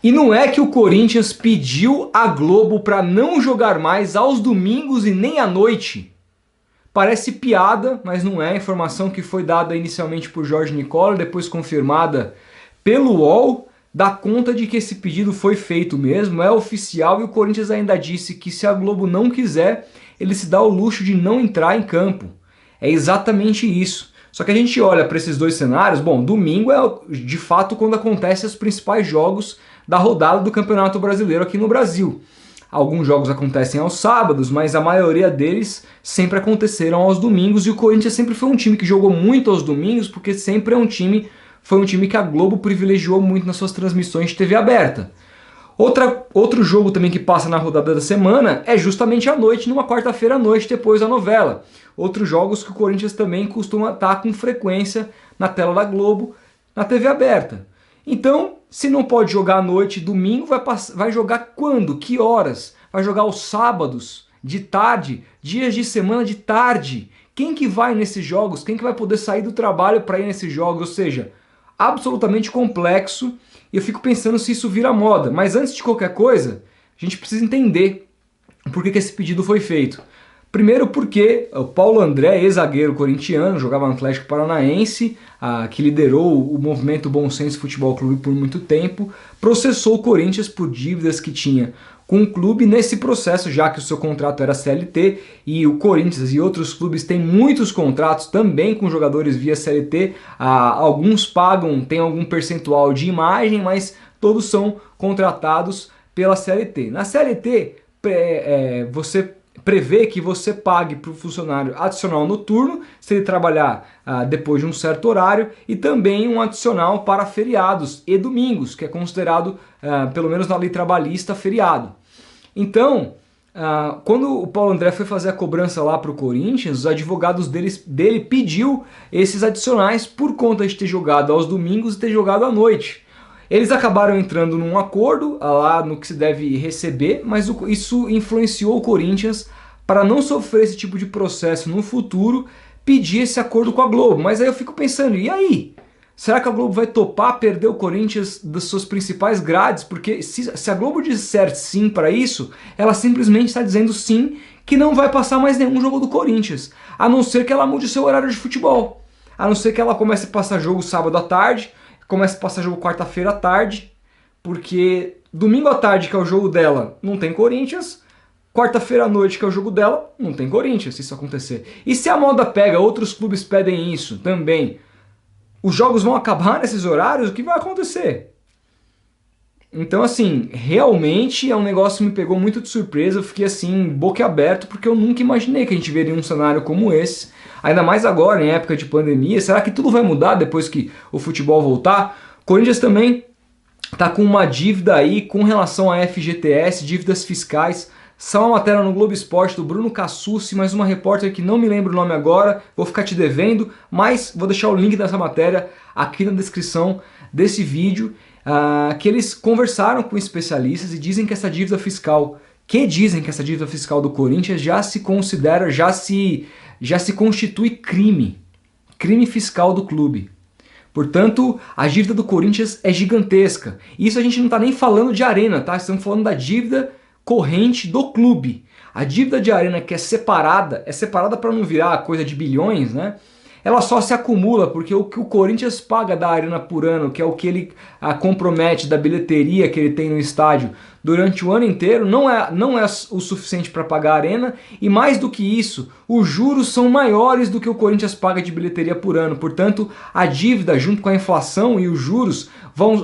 E não é que o Corinthians pediu a Globo para não jogar mais aos domingos e nem à noite. Parece piada, mas não é. Informação que foi dada inicialmente por Jorge Nicola, depois confirmada pelo UOL, dá conta de que esse pedido foi feito mesmo, é oficial, e o Corinthians ainda disse que se a Globo não quiser, ele se dá o luxo de não entrar em campo. É exatamente isso. Só que a gente olha para esses dois cenários, bom, domingo é de fato quando acontecem os principais jogos da rodada do Campeonato Brasileiro aqui no Brasil. Alguns jogos acontecem aos sábados, mas a maioria deles sempre aconteceram aos domingos, e o Corinthians sempre foi um time que jogou muito aos domingos, porque sempre foi um time que a Globo privilegiou muito nas suas transmissões de TV aberta. Outro jogo também que passa na rodada da semana é justamente à noite, numa quarta-feira à noite, depois da novela. Outros jogos que o Corinthians também costuma estar com frequência na tela da Globo, na TV aberta. Então, se não pode jogar à noite, domingo, vai jogar quando? Que horas? Vai jogar aos sábados, de tarde, dias de semana de tarde. Quem que vai nesses jogos? Quem que vai poder sair do trabalho para ir nesses jogos? Ou seja, absolutamente complexo, e eu fico pensando se isso vira moda. Mas antes de qualquer coisa, a gente precisa entender por que esse pedido foi feito. Primeiro porque o Paulo André, ex-zagueiro corintiano, jogava no Atlético Paranaense, que liderou o movimento Bom Senso Futebol Clube por muito tempo, processou o Corinthians por dívidas que tinha com o clube nesse processo, já que o seu contrato era CLT, e o Corinthians e outros clubes têm muitos contratos também com jogadores via CLT, alguns pagam, tem algum percentual de imagem, mas todos são contratados pela CLT. Na CLT, você prevê que você pague para o funcionário adicional noturno, se ele trabalhar depois de um certo horário, e também um adicional para feriados e domingos, que é considerado, pelo menos na lei trabalhista, feriado. Então, quando o Paulo André foi fazer a cobrança lá para o Corinthians, os advogados dele pediu esses adicionais por conta de ter jogado aos domingos e ter jogado à noite. Eles acabaram entrando num acordo lá no que se deve receber, mas isso influenciou o Corinthians para não sofrer esse tipo de processo no futuro, pedir esse acordo com a Globo. Mas aí eu fico pensando, e aí? Será que a Globo vai topar perder o Corinthians das suas principais grades? Porque se a Globo disser sim para isso, ela simplesmente está dizendo sim que não vai passar mais nenhum jogo do Corinthians, a não ser que ela mude o seu horário de futebol, a não ser que ela comece a passar jogo sábado à tarde, começa a passar jogo quarta-feira à tarde, porque domingo à tarde, que é o jogo dela, não tem Corinthians, quarta-feira à noite, que é o jogo dela, não tem Corinthians, se isso acontecer. E se a moda pega, outros clubes pedem isso também, os jogos vão acabar nesses horários, o que vai acontecer? Então, assim, realmente é um negócio que me pegou muito de surpresa, eu fiquei assim, boquiaberto, porque eu nunca imaginei que a gente veria um cenário como esse. Ainda mais agora, em época de pandemia. Será que tudo vai mudar depois que o futebol voltar? Corinthians também está com uma dívida aí com relação à FGTS, dívidas fiscais. Só uma matéria no Globo Esporte do Bruno Cassucci, mais uma repórter que não me lembro o nome agora, vou ficar te devendo, mas vou deixar o link dessa matéria aqui na descrição desse vídeo, que eles conversaram com especialistas e dizem que essa dívida fiscal, do Corinthians já se considera, já se constitui crime fiscal do clube. Portanto, a dívida do Corinthians é gigantesca. Isso a gente não está nem falando de arena, tá? Estamos falando da dívida corrente do clube. A dívida de arena, que é separada para não virar coisa de bilhões, né? Ela só se acumula porque o que o Corinthians paga da arena por ano, que é o que ele compromete da bilheteria que ele tem no estádio durante o ano inteiro, não é o suficiente para pagar a arena, e mais do que isso, os juros são maiores do que o Corinthians paga de bilheteria por ano. Portanto, a dívida junto com a inflação e os juros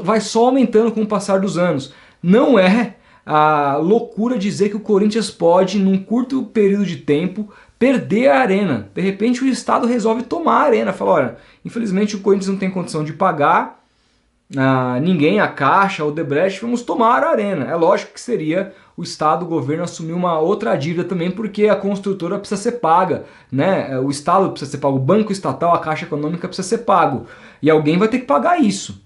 vai só aumentando com o passar dos anos. Não é a loucura dizer que o Corinthians pode, num curto período de tempo, perder a arena. De repente o Estado resolve tomar a arena, fala, olha, infelizmente o Corinthians não tem condição de pagar, ninguém, a Caixa, o Odebrecht, vamos tomar a arena. É lógico que seria o Estado, o governo, assumir uma outra dívida também, porque a construtora precisa ser paga, né? O Estado precisa ser pago, o Banco Estatal, a Caixa Econômica precisa ser pago, e alguém vai ter que pagar isso.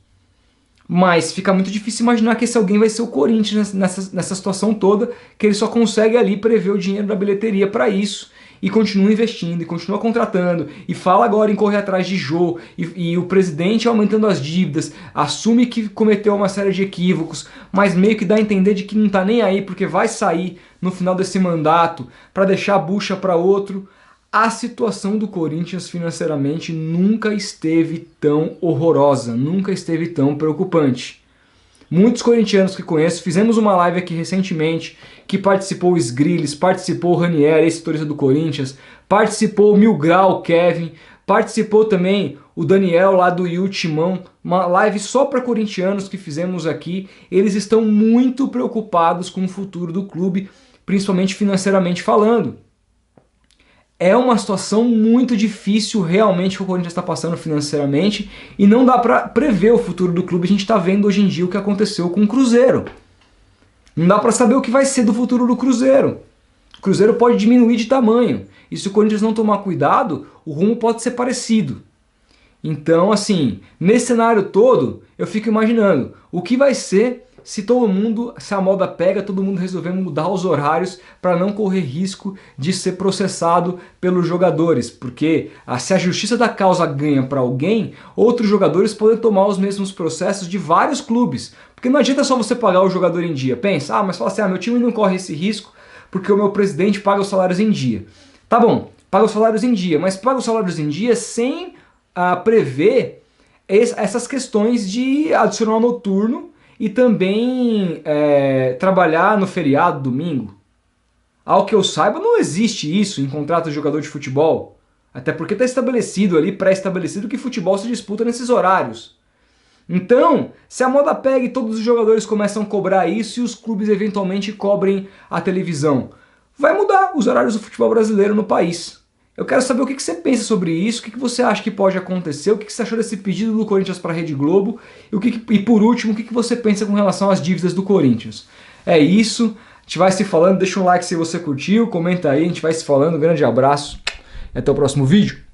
Mas fica muito difícil imaginar que esse alguém vai ser o Corinthians nessa situação toda, que ele só consegue ali prever o dinheiro da bilheteria para isso. e continua investindo, e continua contratando, e fala agora em correr atrás de Jô, e o presidente aumentando as dívidas, assume que cometeu uma série de equívocos, mas meio que dá a entender de que não tá nem aí porque vai sair no final desse mandato para deixar a bucha para outro. A situação do Corinthians financeiramente nunca esteve tão horrorosa, nunca esteve tão preocupante. Muitos corintianos que conheço, fizemos uma live aqui recentemente, que participou o Sgrilles, participou o Ranieri, ex-setorista do Corinthians, participou o Mil Grau, o Kevin, participou também o Daniel lá do Yu Timão, uma live só para corintianos que fizemos aqui. Eles estão muito preocupados com o futuro do clube, principalmente financeiramente falando. É uma situação muito difícil realmente que o Corinthians está passando financeiramente e não dá para prever o futuro do clube. A gente está vendo hoje em dia o que aconteceu com o Cruzeiro. Não dá para saber o que vai ser do futuro do Cruzeiro. O Cruzeiro pode diminuir de tamanho e se o Corinthians não tomar cuidado, o rumo pode ser parecido. Então, assim, nesse cenário todo, eu fico imaginando o que vai ser se todo mundo, se a moda pega, todo mundo resolver mudar os horários para não correr risco de ser processado pelos jogadores. Porque se a justiça da causa ganha para alguém, outros jogadores podem tomar os mesmos processos de vários clubes. Porque não adianta só você pagar o jogador em dia. Pensa, mas fala assim, meu time não corre esse risco porque o meu presidente paga os salários em dia. Tá bom, paga os salários em dia, mas paga os salários em dia sem prever essas questões de adicional noturno e também trabalhar no feriado, domingo. Ao que eu saiba, não existe isso em contrato de jogador de futebol. Até porque está estabelecido ali, pré-estabelecido, que futebol se disputa nesses horários. Então, se a moda pega e todos os jogadores começam a cobrar isso e os clubes eventualmente cobrem a televisão, vai mudar os horários do futebol brasileiro no país. Eu quero saber o que você pensa sobre isso, o que você acha que pode acontecer, o que você achou desse pedido do Corinthians para a Rede Globo e por último, o que você pensa com relação às dívidas do Corinthians. É isso, a gente vai se falando, deixa um like se você curtiu, comenta aí, a gente vai se falando, um grande abraço e até o próximo vídeo.